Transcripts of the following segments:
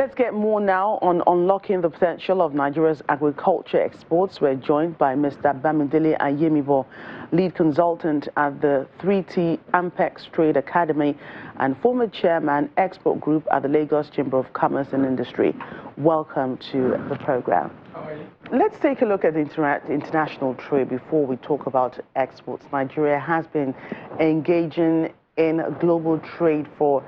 Let's get more now on unlocking the potential of Nigeria's agriculture exports. We're joined by Mr. Bamidele Ayemibo, lead consultant at the 3T Ampex Trade Academy and former chairman, Export Group at the Lagos Chamber of Commerce and Industry. Welcome to the program. How are you? Let's take a look at international trade before we talk about exports. Nigeria has been engaging in global trade for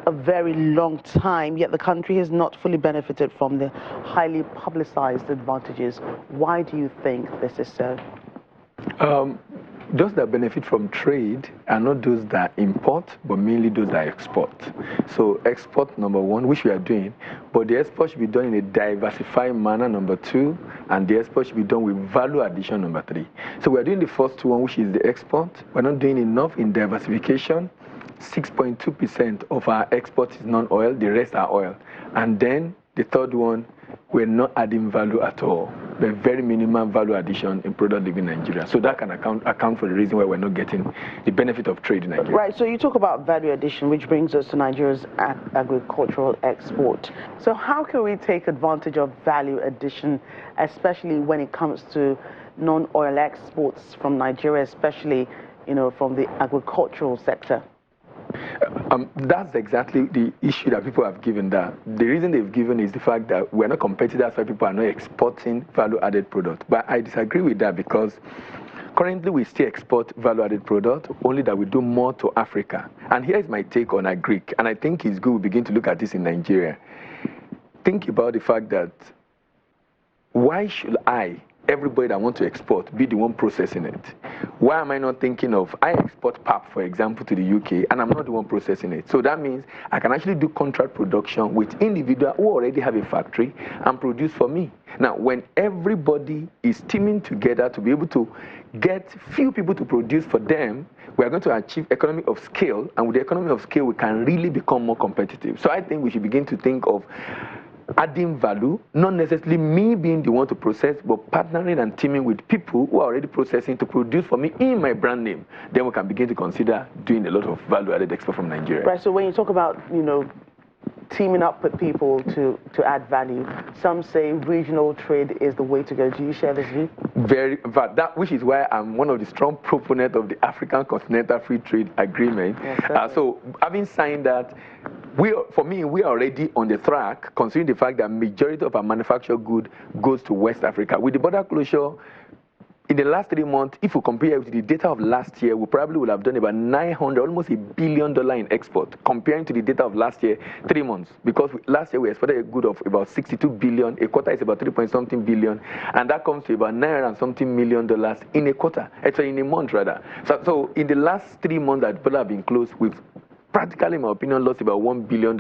a very long time, yet the country has not fully benefited from the highly publicized advantages. Why do you think this is so? Those that benefit from trade are not those that import, but mainly those that export. So export, number one, which we are doing, but the export should be done in a diversified manner, number two, and the export should be done with value addition, number three. So we are doing the first one, which is the export. We're not doing enough in diversification. 6.2% of our export is non-oil, the rest are oil. And then the third one, we're not adding value at all. We're very minimal value addition in product living in Nigeria. So that can account for the reason why we're not getting the benefit of trade in Nigeria. Right, so you talk about value addition, which brings us to Nigeria's agricultural export. So how can we take advantage of value addition, especially when it comes to non-oil exports from Nigeria, especially, from the agricultural sector? That's exactly the issue that people have given. That the reason they've given is the fact that we're not competitive. That's why people are not exporting value-added product. But I disagree with that, because currently we still export value-added product, only that we do more to Africa. And here's my take on agric, and I think it's good we begin to look at this in Nigeria. Think about the fact that why should everybody that wants to export, be the one processing it? Why am I not thinking of, I export pap, for example, to the UK, and I'm not the one processing it? So that means I can actually do contract production with individuals who already have a factory and produce for me. Now, when everybody is teaming together to be able to get few people to produce for them, we are going to achieve economy of scale, and with the economy of scale, we can really become more competitive. So I think we should begin to think of adding value, not necessarily me being the one to process, but partnering and teaming with people who are already processing to produce for me in my brand name. Then we can begin to consider doing a lot of value-added export from Nigeria. Right, so when you talk about, teaming up with people to add value, some say regional trade is the way to go. Do you share this view? Which is why I'm one of the strong proponents of the African Continental Free Trade Agreement. Yes, so having signed that, for me, we are already on the track, considering the fact that majority of our manufactured good goes to West Africa. With the border closure, in the last 3 months, if we compare it with the data of last year, we probably would have done about 900, almost $1 billion in export, comparing to the data of last year, 3 months. Because last year we exported a good of about 62 billion, a quarter is about 3-point-something billion, and that comes to about $900-something million in a quarter, actually in a month rather. So in the last 3 months that people have been closed, we've practically, in my opinion, lost about $1 billion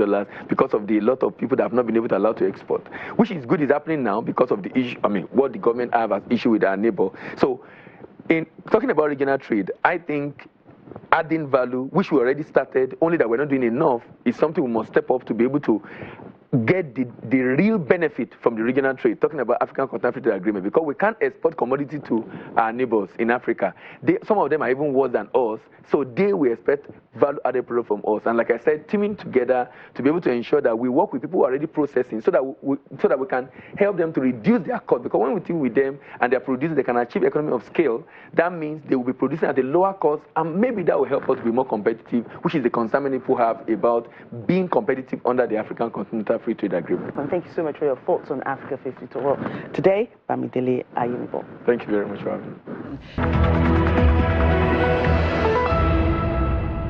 because of the lot of people that have not been able to allow to export, which is good is happening now because of the issue, what the government have as issue with our neighbor. So in talking about regional trade, I think adding value, which we already started, only that we're not doing enough, is something we must step up to be able to get the real benefit from the regional trade, talking about African Continental Free Trade Agreement, because we can't export commodity to our neighbors in Africa. Some of them are even worse than us, so they will expect value-added product from us. And like I said, teaming together to be able to ensure that we work with people who are already processing, so that we can help them to reduce their cost. Because when we team with them and they're producing, they can achieve economy of scale. That means they will be producing at a lower cost, and maybe that will help us be more competitive, which is the concern many people have about being competitive under the African Continental Free Trade Agreement. And thank you so much for your thoughts on Africa 52. Well, today, Bamidele Ayemibo. Thank you very much for having me.